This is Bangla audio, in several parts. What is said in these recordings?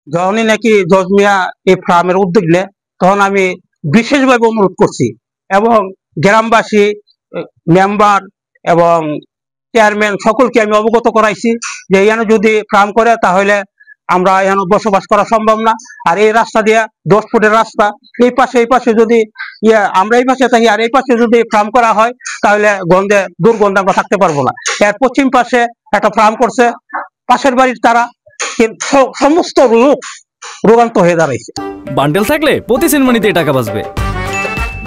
যখনই নাকি জজ মিয়া এই ফার্মের উদ্যোগ নেয় তখন আমি বিশেষভাবে অনুরোধ করছি এবং গ্রামবাসী, মেম্বার এবং চেয়ারম্যান সকলকে আমি অবগত করাইছি যে এখানে যদি ফার্ম করে তাহলে আমরা এখানে বসবাস করা সম্ভব না। আর এই রাস্তা দিয়ে 10 ফুটের রাস্তা, এই পাশে যদি আমরা এই পাশে থাকি আর এই পাশে যদি ফার্ম করা হয় তাহলে দুর্গন্ধে আমরা থাকতে পারবো না। এর পশ্চিম পাশে একটা ফার্ম করছে পাশের বাড়ির তারা, সমস্ত লোক রোগান্ত হয়ে দাঁড়াইছে। বান্ডেল থাকলে প্রতি সেনমানিতে টাকা বাঁচবে।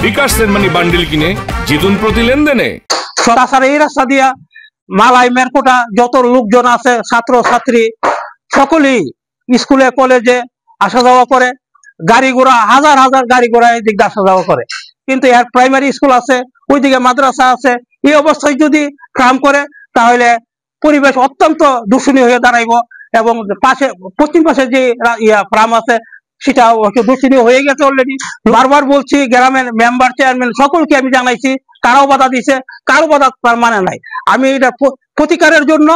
বিকাশ সেনমানি বান্ডেল কিনে জিতুন প্রতি লেনদেনে। তাছাড়া এই রাস্তা দিয়া মালাই মেরকোটা যত লোকজন আছে, ছাত্র ছাত্রী সকলেই স্কুলে কলেজে আসা যাওয়া করে, গাড়ি ঘোড়া হাজার হাজার গাড়ি ঘোড়া এই দিক আসা যাওয়া করে। কিন্তু এর প্রাইমারি স্কুল আছে, ওইদিকে মাদ্রাসা আছে। এই অবস্থায় যদি ফার্ম করে তাহলে পরিবেশ অত্যন্ত দূষণীয় হয়ে দাঁড়াইব এবং পাশে পশ্চিম পাশে যে ফার্ম আছে সেটা দূষণীয় হয়ে গেছে অলরেডি। বারবার বলছি, গ্রামের মেম্বার চেয়ারম্যান সকলকে আমি জানাইছি, কারো বাধা দিছে, কারো বাধা তার মানে নাই। আমি এটা প্রতিকারের জন্য,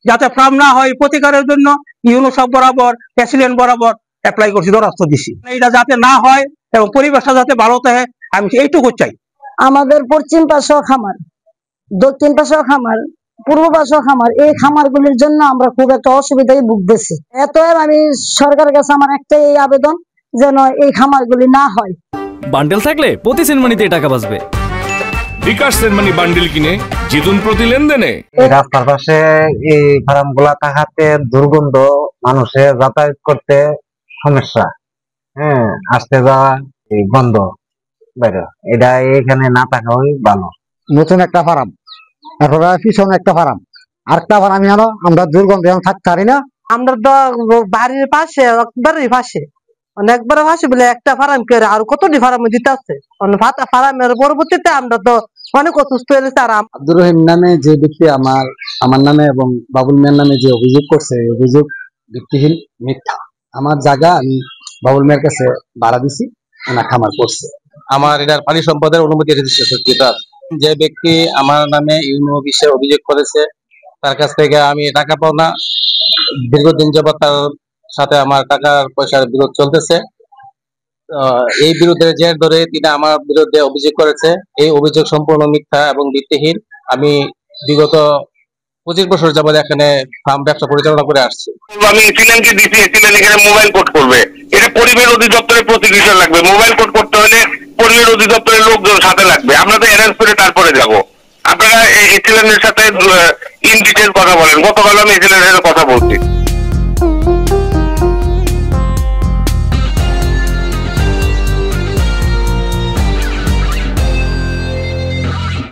যাতে ফার্ম না হয় প্রতিকারের জন্য ইউনিসেফ বরাবর, প্রেসিডেন্ট বরাবর অ্যাপ্লাই করছি, দরখাস্ত দিছি। এটা যাতে না হয় এবং পরিবেশটা যাতে ভালো থাকে আমি এইটুকু চাই। আমাদের পশ্চিম পাশেও খামার, দক্ষিণ পাশেও খামার, পূর্ব পাশেও খামার। এই খামারগুলির জন্য আমরা খুব একটা অসুবিধায় ভুগতেছি। এতএব আমি সরকারের কাছে আমার একটাই আবেদন, যেন এই খামারগুলি না হয়। বান্ডেল থাকলে প্রতি সেনমানিতে টাকা বাঁচবে। বিকাশ সেনমানি বান্ডেল কিনে জিতুন প্রতি লেনদেনে। এই রাস্তার পাশে এই ফার্ম গুলা থাকাতে দুর্গন্ধ, মানুষের যাতায়াত করতে সমস্যা, আসতে যাওয়া এই গন্ধ বাইরে, এটা এখানে না থাকাই ভালো। নতুন একটা ফার্ম, তারপরে পিছনে একটা ফার্ম, আরেকটা ফার্ম আমরা দুর্গন্ধ থাকতে পারি না। আমরা তো বাড়ির পাশে, বাড়ির পাশে অনেকবার পাশে বলে একটা ফার্ম করে আর কতটি ফার্ম দিতে আছে। ফার্মের পরবর্তীতে আমরা তো অনেক অসুস্থ হয়েছে। আর আব্দুর রহিম নামে যে ব্যক্তি আমার নামে এবং বাবুল মিয়ার নামে যে অভিযোগ করছে, অভিযোগ ভিত্তিহীন, মিথ্যা। আমার জায়গা আমি বাবুল মিয়ার কাছে ভাড়া দিছি, ওনা খামার করছে। আমার এটার পানি সম্পদের অনুমতি রেজিস্ট্রেশন, যে ব্যক্তি আমার নামে ইউনো অফিসে অভিযোগ করেছে তার কাছ থেকে আমি টাকা পাও না। দীর্ঘদিন যাবত তার সাথে আমার টাকার পয়সার বিরোধ চলতেছে। এই বিরোধের জের ধরে তিনি আমার বিরুদ্ধে অভিযোগ করেছে। এই অভিযোগ সম্পূর্ণ মিথ্যা এবং ভিত্তিহীন। আমি বিগত 25 বছর যাবত এখানে ফার্ম ব্যবসা পরিচালনা করে আসছি। আমি এসিলেনকে দিছি, এসিলেন এখানে মোবাইল কোড করবে। এটা পরিবেশ অধিদপ্তরের প্রতিনিধি লাগবে। মোবাইল কোড করতে হলে পরিবেশ অধিদপ্তরের লোকজন সাথে লাগবে। আমরা তো অ্যারেঞ্জ করে তারপরে যাব। আপনারা এসিলেনের সাথে ইন ডিটেইল কথা বলেন। গতকাল আমি এসিলেনের সাথে কথা বলছি।